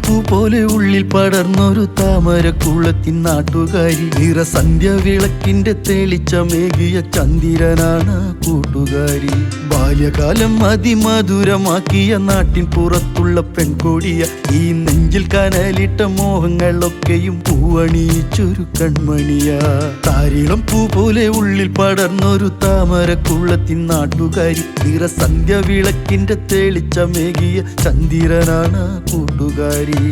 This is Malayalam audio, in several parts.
പൂ പോലെ ഉള്ളിൽ പടർന്നൊരു താമരക്കുളത്തിൻ നാട്ടുകാരി, നിറസന്ധ്യ വിളക്കിന്റെ തെളിച്ചമേകിയ ചന്ദ്രനാണ് കൂട്ടുകാരി. ബാല്യകാലം അതിമധുരമാക്കിയ നാട്ടിൻ പുറത്തുള്ള പെൺകൊടിയ, ഈ നെഞ്ചിൽ കനലിട്ട മോഹങ്ങളൊക്കെയും പൂവണിയിച്ചൊരു കൺമണിയ. താരിളം പൂ പോലെ ഉള്ളിൽ പടർന്നൊരു താമരക്കുളത്തിൻ നാട്ടുകാരി, നിറസന്ധ്യ വിളക്കിന്റെ തെളിച്ചമേകിയ ചന്ദ്രനാണ് കൂട്ടുകാരി.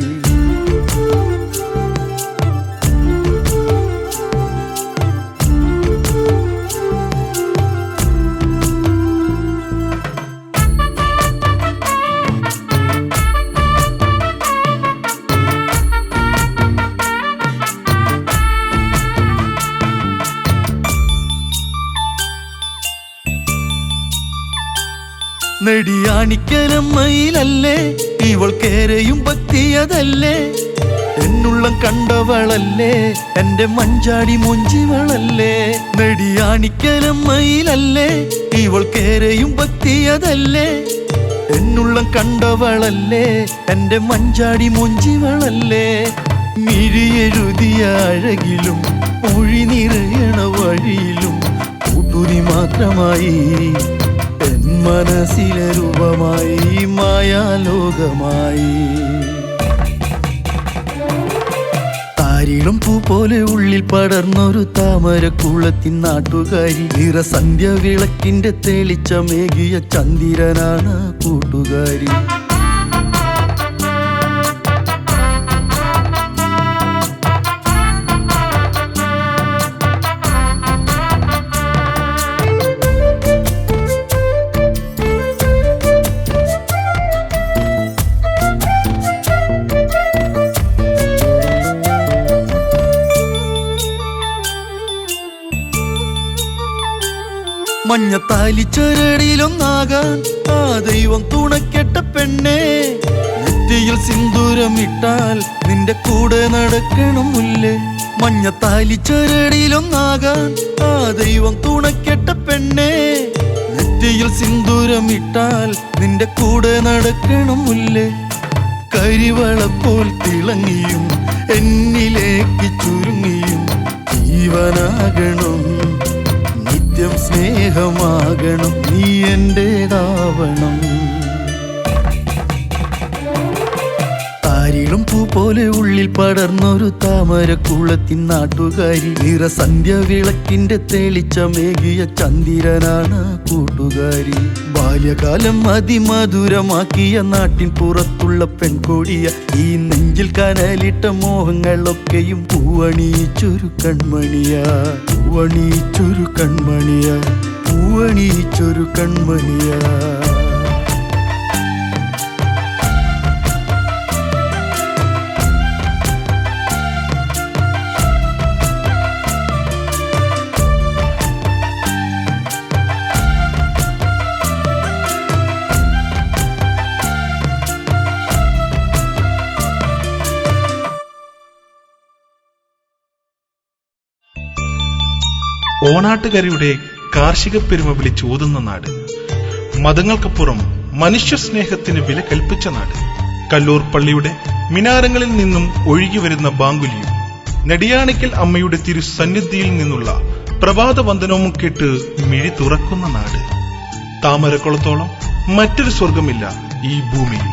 നെടിയാണിക്കലമ്മയിലല്ലേ ഇവൾക്കേരെയും ഭക്തിയതല്ലേ, എന്നുള്ളം കണ്ടവളല്ലേ എന്റെ മഞ്ചാടി മൊഞ്ചിവളല്ലേ. നെടിയാണിക്കലമ്മയിലല്ലേ ഇവൾക്കേരെയും ഭക്തിയതല്ലേ, എന്നുള്ളം കണ്ടവളല്ലേ എന്റെ മഞ്ചാടി മൊഞ്ചിവളല്ലേ. മിഴിയെഴുതിയ അഴകിലും മൊഴി നിറയണ വഴിയിലും കൂട്ടുനി മാത്രമായി മനസ്സിലെ രൂപമായി മായാലോകമായി. താരിളം പൂ പോലെ ഉള്ളിൽ പടർന്നൊരു താമരക്കുളത്തിൻ നാട്ടുകാരി, നിറസന്ധ്യ വിളക്കിന്റെ തെളിച്ചമേകിയ ചന്ദ്രനാണ് കൂട്ടുകാരി. മഞ്ഞത്താലിച്ചരടിയിലൊന്നാകാൻ ആ ദൈവം തുണക്കെട്ട പെണ്ണേ, നെറ്റിയിൽ സിന്ദൂരമിട്ടാൽ നിന്റെ കൂടെ നടക്കണം മുല്ലേ. മഞ്ഞത്താലിച്ചരടിയിലൊന്നാകാൻ ആ ദൈവം തുണക്കെട്ട പെണ്ണേ, നെറ്റിയിൽ സിന്ദൂരമിട്ടാൽ നിന്റെ കൂടെ നടക്കണം മുല്ലേ. കരിവളപ്പോൾ തിളങ്ങിയും എന്നിലേക്ക് ചുരുങ്ങിയും ജീവനാകണം, നിത്യം സ്നേഹമാകണം, നീ എന്റേതാവണം. താരിളം പൂ പോലെ ഉള്ളിൽ പടർന്നൊരു താമരക്കുളത്തിൻ നാട്ടുകാരി, നിറസന്ധ്യ വിളക്കിന്റെ തെളിച്ചമേകിയ ചന്ദ്രനാണ് കൂട്ടുകാരി. ബാല്യകാലം അതിമധുരമാക്കിയ നാട്ടിൻ പുറത്തുള്ള പെൺകൊടിയ, ഈ നെഞ്ചിൽ കനലിട്ട മോഹങ്ങളൊക്കെയും പൂവണിയിച്ചൊരു കൺമണിയ. പൂവണിയിച്ചൊരു കൺമണിയ, പൂവണിയിച്ചൊരു കൺമണിയ. ഓണാട്ടുകരയുടെ കാർഷിക പെരുമ വിളിച്ചോതുന്ന നാട്, മതങ്ങൾക്കപ്പുറം മനുഷ്യ സ്നേഹത്തിന് വില കൽപ്പിച്ച നാട്. കല്ലൂർ പള്ളിയുടെ മിനാരങ്ങളിൽ നിന്നും ഒഴുകിവരുന്ന ബാങ്കുലിയും നെടിയാണിക്കൽ അമ്മയുടെ തിരുസന്നിധിയിൽ നിന്നുള്ള പ്രഭാത വന്ദനവും കേട്ട് മിഴി തുറക്കുന്ന നാട്. താമരക്കുളത്തോളം മറ്റൊരു സ്വർഗമില്ല ഈ ഭൂമിയിൽ.